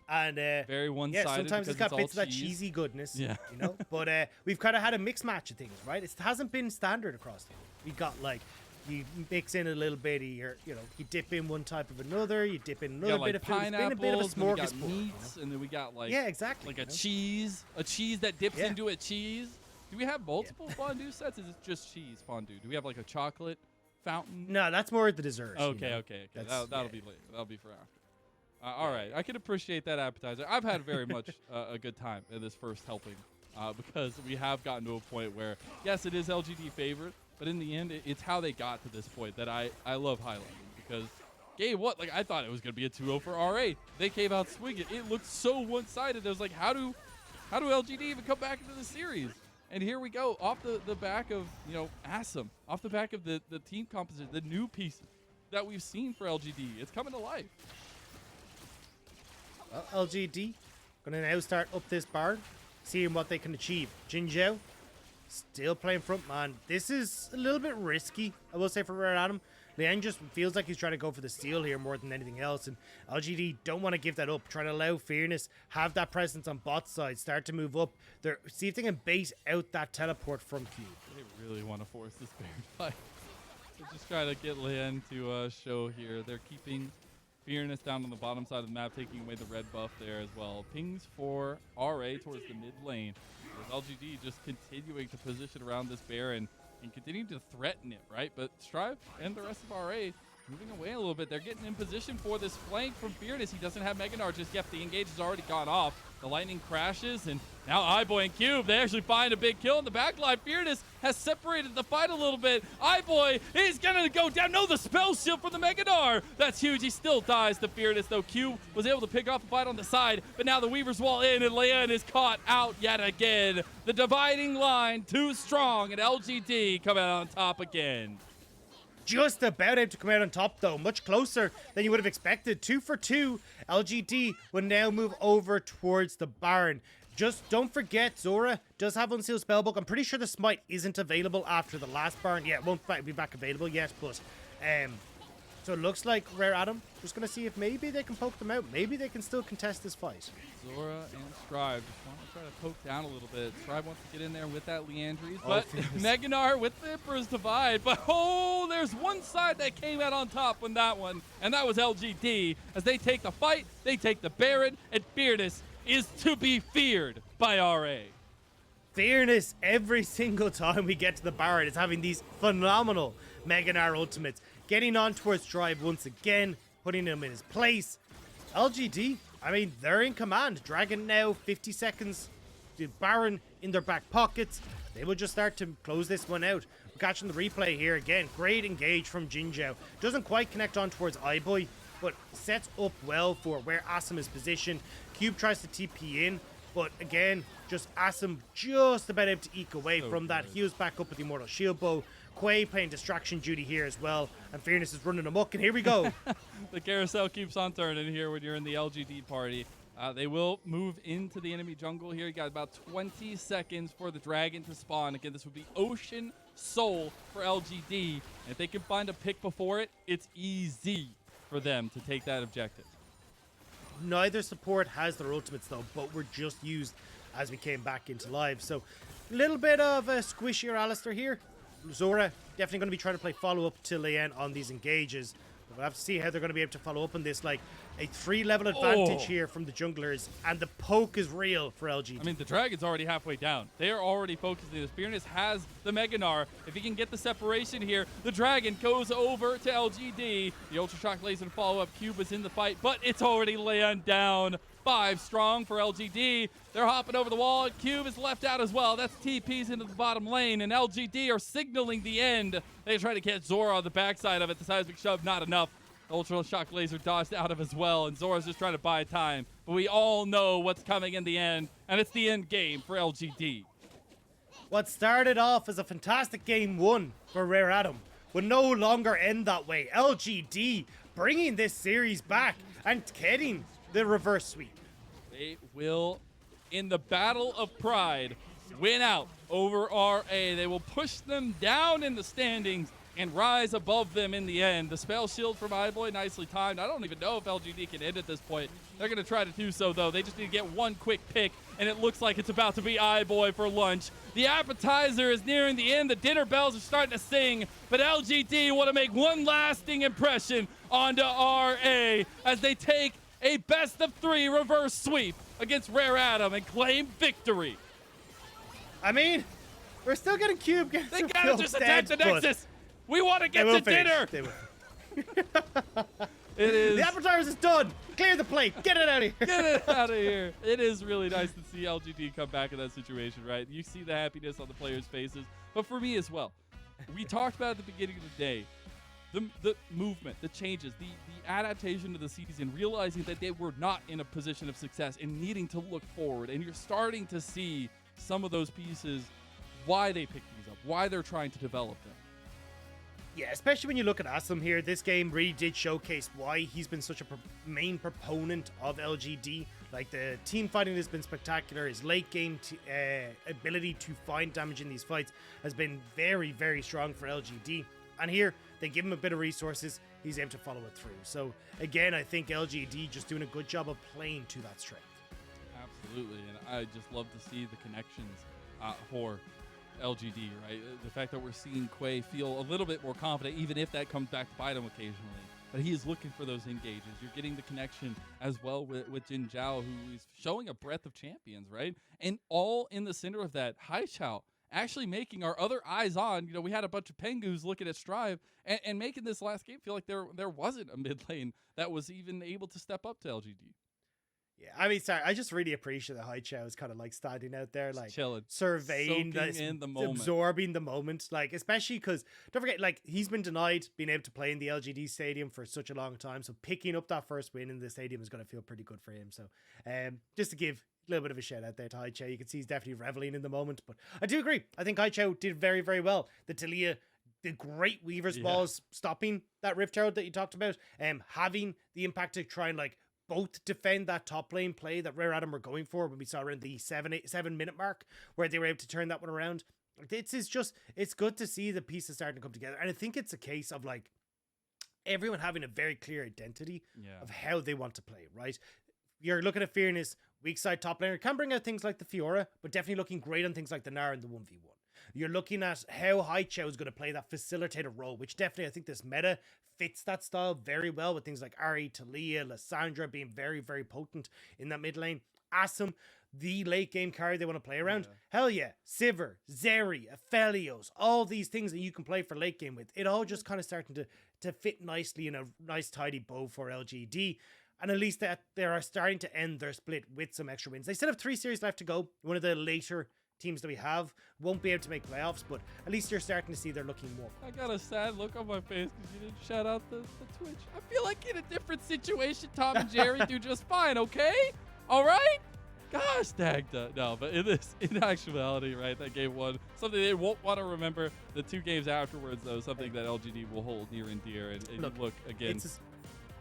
And very one-sided. yeah, sometimes it's got all bits of that cheese. cheesy goodness. Yeah. You know? But we've kind of had a mixed match of things, right? It hasn't been standard across the board. We got like you mix in a little bit of your, you dip in one type of another, you dip in another like bit of food. It's been a bit of a smorgasbord. Meats, and then we got like exactly. Like a cheese that dips into a cheese. Do we have multiple fondue sets? Is it just cheese fondue? Do we have like a chocolate fountain? No, that's more the dessert. Okay. That'll be later. That'll be for after. All right, I can appreciate that appetizer. I've had very much a good time in this first helping because we have gotten to a point where, yes, it is LGD favorite, but in the end, it's how they got to this point that I love highlighting because game what? Like I thought it was going to be a 2-0 for RA. They came out swinging. It looked so one-sided. I was like, how do LGD even come back into the series? And here we go off the back of Asum, off the back of the team composition, the new piece that we've seen for LGD. It's coming to life. Well, LGD gonna now start up this bar, seeing what they can achieve. Jinzhou Still playing front man. This is a little bit risky, I will say, for Rare Adam. Lian just feels like he's trying to go for the steal here more than anything else, and LGD don't want to give that up. Trying to allow Fearness, have that presence on bot side, start to move up. See if they can bait out that teleport from Cube. They really want to force this bear fight. They're just trying to get Lian to show here. They're keeping Fearness down on the bottom side of the map, taking away the red buff there as well. Pings for RA towards the mid lane. With LGD just continuing to position around this Baron and continuing to threaten it, right? But Strive and the rest of RA moving away a little bit. They're getting in position for this flank from Fearness. He doesn't have Meganar just yet. The engage has already gone off. The lightning crashes, and now iBoy and Cube, they actually find a big kill in the backline. Fearness has separated the fight a little bit. iBoy, he's gonna go down. No, the spell shield from the Meganar. That's huge. He still dies to Fearness, though. Cube was able to pick off the fight on the side, but now the Weaver's Wall in, and Lian is caught out yet again. The dividing line too strong, and LGD come out on top again. Just about able to come out on top, though. Much closer than you would have expected. 2 for 2. LGD will now move over towards the Baron. Just don't forget, Zora does have Unsealed Spellbook. I'm pretty sure the Smite isn't available after the last Baron. Yeah, it won't be back available yet, but so it looks like Rare Adam just going to see if maybe they can poke them out. Maybe they can still contest this fight. Zora and Strive just want to try to poke down a little bit. Strive wants to get in there with that Leandries, but Meganar with the Emperor's Divide. But oh, there's one side that came out on top on that one, and that was LGD. As they take the fight, they take the Baron, and Fearness is to be feared by RA. Fearness, every single time we get to the Baron, is having these phenomenal Meganar ultimates. Getting on towards Strive once again, putting him in his place. LGD, I mean, they're in command. Dragon now, 50 seconds. The Baron in their back pockets. They will just start to close this one out. We're catching the replay here again. Great engage from Jinzhou. Doesn't quite connect on towards iBoy, but sets up well for where Asim is positioned. Cube tries to TP in, but again, just Asim just about able to eke away from that. He was back up with the Immortal Shield Bow. Quay playing distraction duty here as well, and Fearness is running amok, and here we go. The carousel keeps on turning here when you're in the LGD party. They will move into the enemy jungle here. You got about 20 seconds for the dragon to spawn. Again, this would be Ocean Soul for LGD. And if they can find a pick before it, it's easy for them to take that objective. Neither support has their ultimates, though, but were just used as we came back into live. So, a little bit of a squishier Alistair here. Zora definitely going to be trying to play follow-up to Lian on these engages. We'll have to see how they're going to be able to follow up on this. Like, a 3-level advantage here from the junglers, and the poke is real for LGD. I mean, the Dragon's already halfway down. They are already focusing. The Fearness has the Meganar. If he can get the separation here, the Dragon goes over to LGD. The Ultra Shock Laser follow-up. Cube is in the fight, but it's already Lian down. 5 strong for LGD. They're hopping over the wall. Cube is left out as well. That's TPs into the bottom lane, and LGD are signaling the end. They try to catch Zora on the backside of it. The seismic shove, not enough. Ultra Shock Laser dodged out of as well, and Zora's just trying to buy time. But we all know what's coming in the end, and it's the end game for LGD. What started off as a fantastic game 1 for Rare Adam will no longer end that way. LGD bringing this series back and getting the reverse sweep. They will, in the battle of pride, win out over RA. They will push them down in the standings and rise above them in the end. The spell shield from iBoy, nicely timed. I don't even know if LGD can end at this point. They're going to try to do so, though. They just need to get one quick pick, and it looks like it's about to be iBoy for lunch. The appetizer is nearing the end. The dinner bells are starting to sing, but LGD want to make one lasting impression onto RA as they take a best-of-3 reverse sweep against Rare Adam and claim victory. I mean, we're still getting Cube. They gotta just attack the Nexus. We want to get to dinner. It is. The appetizer is done. Clear the plate. Get it out of here. Get it out of here. It is really nice to see LGD come back in that situation, right? You see the happiness on the players' faces, but for me as well. We talked about at the beginning of the day, the movement, the changes, the adaptation to the season, realizing that they were not in a position of success and needing to look forward. And you're starting to see some of those pieces, why they picked these up, why they're trying to develop them. Yeah, especially when you look at Aslam here, this game really did showcase why he's been such a main proponent of LGD. Like, the team fighting has been spectacular. His late game ability to find damage in these fights has been very, very strong for LGD. And here, they give him a bit of resources, he's able to follow it through. So, again, I think LGD just doing a good job of playing to that strength. Absolutely, and I just love to see the connections for LGD, right? The fact that we're seeing Quay feel a little bit more confident, even if that comes back to bite him occasionally. But he is looking for those engages. You're getting the connection as well with Jin Zhao, who is showing a breadth of champions, right? And all in the center of that, Hai Chao actually making our other eyes on. You know, we had a bunch of Pengus looking at Strive and making this last game feel like there wasn't a mid lane that was even able to step up to LGD. Yeah, I mean, sorry, I just really appreciate that Hai Chao is kind of like standing out there, like chilling, surveying, in the moment, absorbing the moment. Like, especially because don't forget, like, he's been denied being able to play in the LGD stadium for such a long time. So picking up that first win in the stadium is going to feel pretty good for him. So, just to give a little bit of a shout out there to Hai Chao, you can see he's definitely reveling in the moment. But I do agree. I think Hai Chao did very, very well. The Talia, the great Weaver's balls stopping that Rift Herald that you talked about, having the impact to try and like both defend that top lane play that Rare Adam were going for when we saw around the 7-minute mark where they were able to turn that one around. It's good to see the pieces starting to come together. And I think it's a case of like everyone having a very clear identity of how they want to play, right? You're looking at Fearness, weak side top laner, can bring out things like the Fiora, but definitely looking great on things like the Nara and the 1v1. You're looking at how Hai Chao is going to play that facilitator role, which definitely I think this meta fits that style very well with things like Ari, Talia, Lissandra being very, very potent in that mid lane. Asum, the late game carry they want to play around. Hell yeah. Sivir, Zeri, Aphelios, all these things that you can play for late game with. It all just kind of starting to fit nicely in a nice tidy bow for LGD. And at least that they are starting to end their split with some extra wins. They still have 3 series left to go. One of the later teams that we have won't be able to make playoffs, but at least you're starting to see they're looking more. I got a sad look on my face because you didn't shout out the Twitch. I feel like in a different situation, Tom and Jerry do just fine, okay? All right? Gosh, dagda. No, but in actuality, right, that game one, something they won't want to remember. The 2 games afterwards, though, something that LGD will hold near and dear. And look again.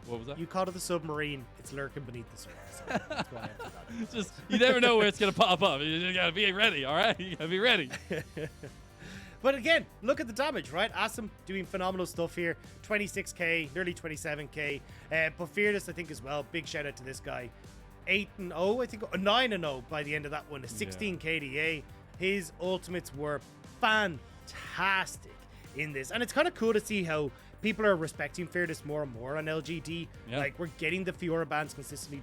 What was that? You called it the submarine. It's lurking beneath the surface. So that's why I forgot. Just, you never know where it's going to pop up. You just got to be ready, all right? You got to be ready. But again, look at the damage, right? Asum doing phenomenal stuff here. 26k, nearly 27k. But Fearless, I think, as well. Big shout out to this guy. 8-0, I think. 9-0 by the end of that one. A 16 KDA. His ultimates were fantastic in this. And it's kind of cool to see how people are respecting Fearless more and more on LGD. Like, we're getting the Fiora bans consistently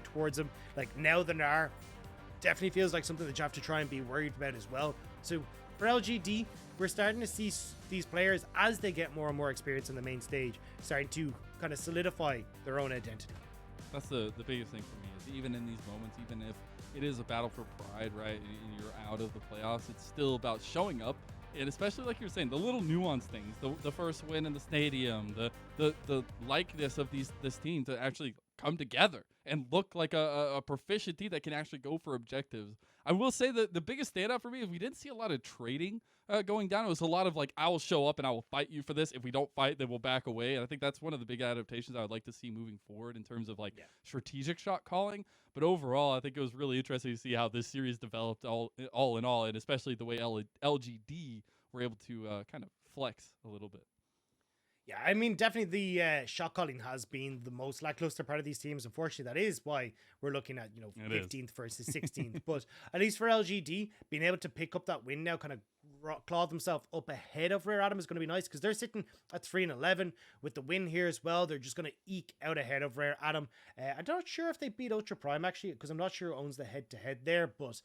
towards him. Like, now the Nar definitely feels like something that you have to try and be worried about as well. So for LGD, we're starting to see these players, as they get more and more experience on the main stage, starting to kind of solidify their own identity. That's the biggest thing for me, is even in these moments, even if it is a battle for pride, right, and you're out of the playoffs, it's still about showing up. And especially like you were saying, the little nuanced things, the first win in the stadium, the likeness of this team to actually come together and look like a proficient team that can actually go for objectives. I will say that the biggest standout for me is we didn't see a lot of trading going down. It was a lot of like, I will show up and I will fight you for this. If we don't fight, then we'll back away. And I think that's one of the big adaptations I would like to see moving forward in terms of like strategic shot calling. But overall, I think it was really interesting to see how this series developed all in all, and especially the way LGD were able to kind of flex a little bit. Yeah, I mean, definitely the shot calling has been the most lackluster part of these teams. Unfortunately, that is why we're looking at, 15th versus 16th. But at least for LGD, being able to pick up that win now, kind of claw themselves up ahead of Rare Adam is going to be nice, because they're sitting at 3-11 with the win here as well. They're just going to eke out ahead of Rare Adam. I'm not sure if they beat Ultra Prime, actually, because I'm not sure who owns the head-to-head there, but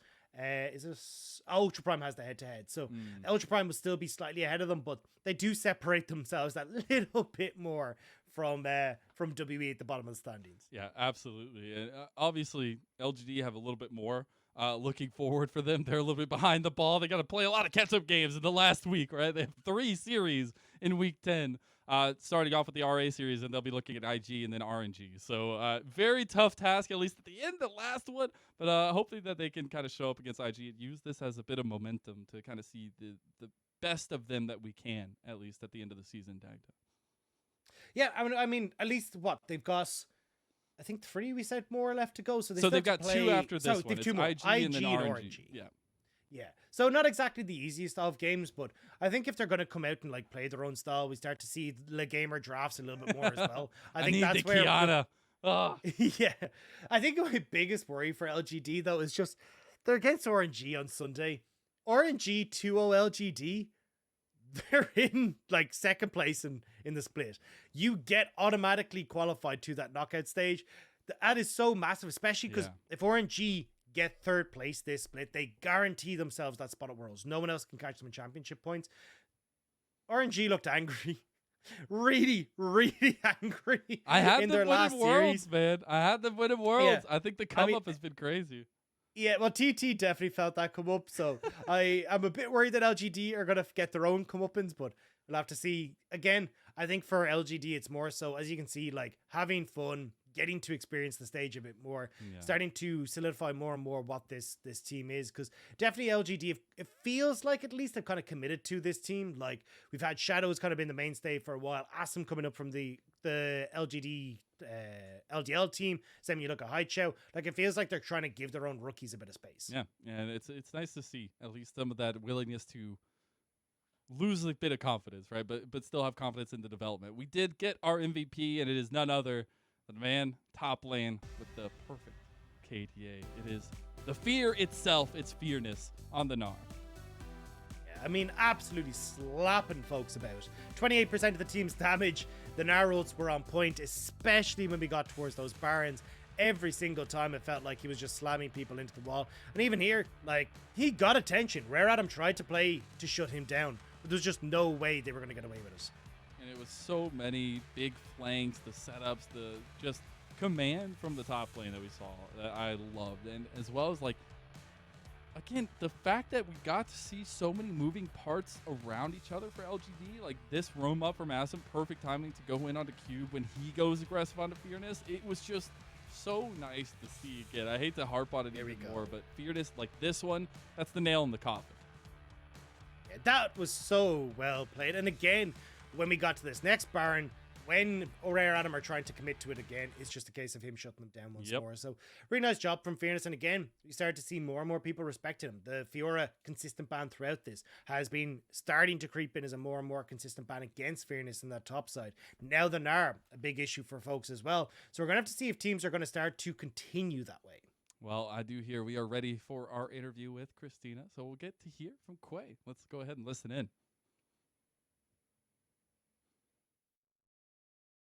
Ultra Prime has the head-to-head, so Ultra Prime will still be slightly ahead of them, but they do separate themselves that little bit more from WE at the bottom of the standings. Yeah, absolutely. And obviously LGD have a little bit more looking forward for them. They're a little bit behind the ball. They got to play a lot of catch-up games in the last week, right? They have 3 series in week 10. Starting off with the RA series, and they'll be looking at IG and then RNG. So very tough task, at least at the end, the last one. But hopefully that they can kind of show up against IG and use this as a bit of momentum to kind of see the best of them that we can, at least at the end of the season, Dagda. Yeah, I mean, at least what they've got. I think 3 we said more left to go, so So still they've to got play. 2 after So this one. they've It's 2 more. IG and then and RNG. RNG. Yeah. Yeah. So not exactly the easiest of games, but I think if they're going to come out and like play their own style, we start to see the gamer drafts a little bit more as well. I think need that's the where Kiana. Oh. yeah. I think my biggest worry for LGD though is just they're against RNG on Sunday. RNG 2-0 LGD. They're in like second place in the split. You get automatically qualified to that knockout stage. That is so massive, especially because if RNG get third place this split, they guarantee themselves that spot at Worlds. No one else can catch them in championship points. RNG looked angry. Really, really angry. I had in them their last winning Worlds, series. man. I had them winning Worlds. I think the come up has been crazy. Yeah, well, TT definitely felt that come up, so I'm a bit worried that LGD are going to get their own comeuppance, but we'll have to see. Again, I think for LGD, it's more so, as you can see, like, having fun, getting to experience the stage a bit more, starting to solidify more and more what this team is, because definitely LGD, it feels like at least they've kind of committed to this team. Like, we've had Shadows kind of been the mainstay for a while, Asim coming up from the LGD LDL team. Same you look at Haichao. Like, it feels like they're trying to give their own rookies a bit of space. Yeah, and it's nice to see at least some of that willingness to lose a bit of confidence, right? But still have confidence in the development. We did get our MVP, and it is none other than man top lane with the perfect KDA. It is the fear itself. It's fearness on the Gnar. I mean, absolutely slapping folks about. 28% of the team's damage. The Gnar ults were on point, especially when we got towards those Barons. Every single time it felt like he was just slamming people into the wall. And even here, like, he got attention. Rare Adam tried to play to shut him down, but there's just no way they were going to get away with us. And it was so many big flanks, the setups, the just command from the top lane that we saw that I loved. And as well as, like, again, the fact that we got to see so many moving parts around each other for LGD, like this roam up from Asim, perfect timing to go in onto Cube when he goes aggressive onto Fearness. It was just so nice to see again. I hate to harp on it even more, but Fearness, like this one, that's the nail in the coffin. Yeah, that was so well played. And again, when we got to this next Baron, when Rare Adam are trying to commit to it again, it's just a case of him shutting them down once more. So really nice job from Fearness. And again, we started to see more and more people respecting him. The Fiora consistent ban throughout this has been starting to creep in as a more and more consistent ban against Fearness in that top side. Now the Gnar, a big issue for folks as well. So we're going to have to see if teams are going to start to continue that way. Well, I do hear we are ready for our interview with Christina. So we'll get to hear from Quay. Let's go ahead and listen in.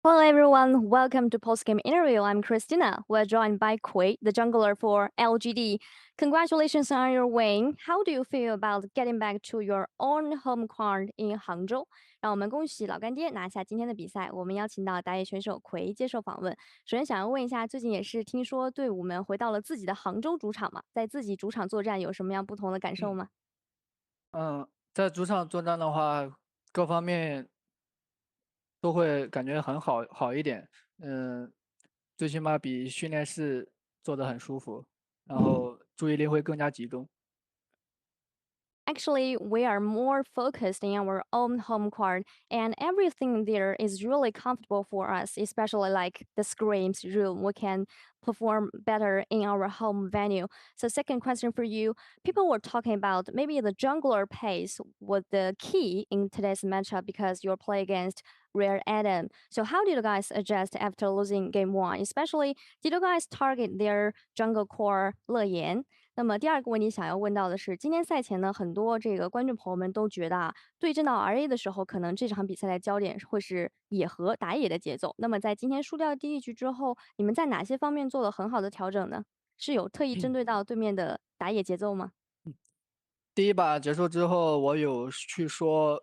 Hello everyone, welcome to Postgame Interview. I'm Christina. We're joined by Quay, the jungler for LGD. Congratulations on your win. How do you feel about getting back to your own home court in Hangzhou? 让我们恭喜老干爹拿下今天的比赛。我们邀请到打野选手葵接受访问。首先想要问一下，最近也是听说队伍们回到了自己的杭州主场嘛，在自己主场作战有什么样不同的感受吗？在主场作战的话，各方面都会感觉很好一点，最起码比训练室做得很舒服，然后注意力会更加集中。Actually, we are more focused in our own home court, and everything there is really comfortable for us, especially like the scrims room. We can perform better in our home venue. So, second question for you. People were talking about maybe the jungler pace was the key in today's matchup because you're playing against Rare Adam. So, how did you guys adjust after losing game 1? Especially, did you guys target their jungle core 乐言？那么第二个问题想要问到的是，今天赛前呢，很多这个观众朋友们都觉得啊，对阵到 RA 的时候，可能这场比赛的焦点会是野和打野的节奏。那么在今天输掉第一局之后，你们在哪些方面做了很好的调整呢？是有特意针对到对面的打野节奏吗？第一把结束之后，我有去说，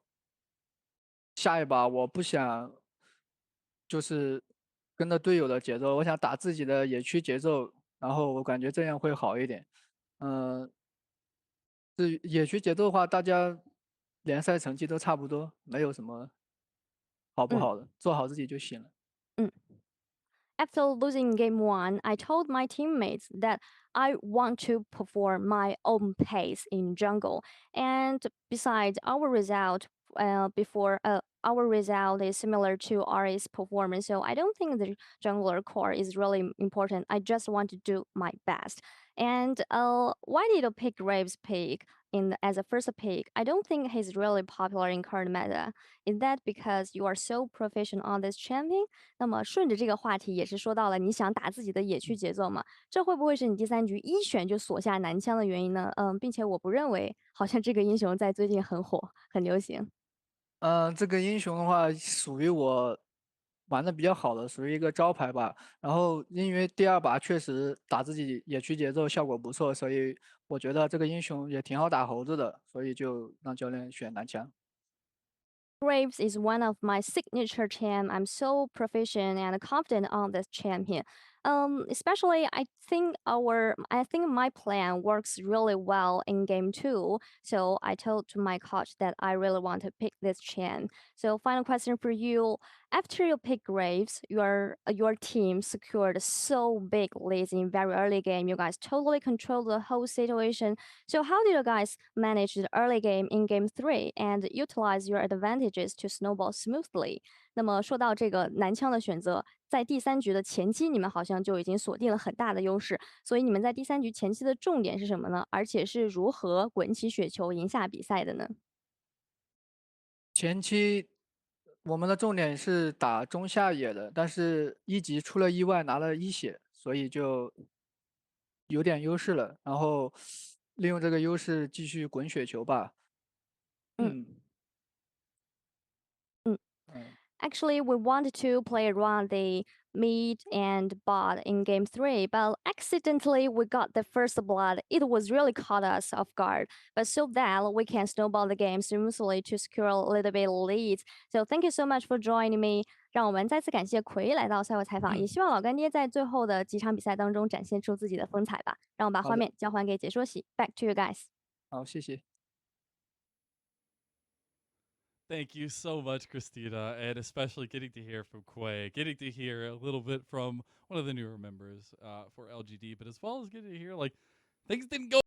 下一把我不想就是跟着队友的节奏，我想打自己的野区节奏，然后我感觉这样会好一点。至于野区节奏的话，大家联赛成绩都差不多，没有什么好不好的，做好自己就行了。After losing game 1, I told my teammates that I want to perform my own pace in jungle. And besides, our result is similar to RA's performance, so I don't think the jungler core is really important. I just want to do my best. And why did you pick Graves pick as a first pick? I don't think he's really popular in current meta. Is that because you are so proficient on this champion? 那么顺着这个话题，也是说到了你想打自己的野区节奏嘛？这会不会是你第三局一选就锁下男枪的原因呢？并且我不认为好像这个英雄在最近很火，很流行。这个英雄的话，属于我玩的比较好的，属于一个招牌吧。然后因为第二把确实打自己野区节奏效果不错，所以我觉得这个英雄也挺好打猴子的，所以就让教练选男枪。Graves is one of my signature champ. I'm so proficient and confident on this champion. Especially I think my plan works really well in game 2. So I told to my coach that I really want to pick this champ. So final question for you. After you pick Graves, your team secured so big leads in very early game. You guys totally controlled the whole situation. So how did you guys manage the early game in game 3 and utilize your advantages to snowball smoothly? 那么说到这个男枪的选择，在第三局的前期，你们好像就已经锁定了很大的优势。所以你们在第三局前期的重点是什么呢？而且是如何滚起雪球赢下比赛的呢？前期我们的重点是打中下野的，但是一级出了意外拿了一血，所以就有点优势了。然后利用这个优势继续滚雪球吧。嗯嗯嗯。嗯。Actually, we wanted to play around the mid and bot in game 3, but accidentally we got the first blood. It was really caught us off guard, but so that we can snowball the game smoothly to secure a little bit lead. So thank you so much for joining me. 让我们再次感谢奎来到赛后采访，也希望老干爹在最后的几场比赛当中展现出自己的风采吧。让我把画好的，面交还给解说席，Back to you guys. 好，谢谢。Thank you so much, Christina, and especially getting to hear from Quay, getting to hear a little bit from one of the newer members for LGD, but as well as getting to hear like things didn't go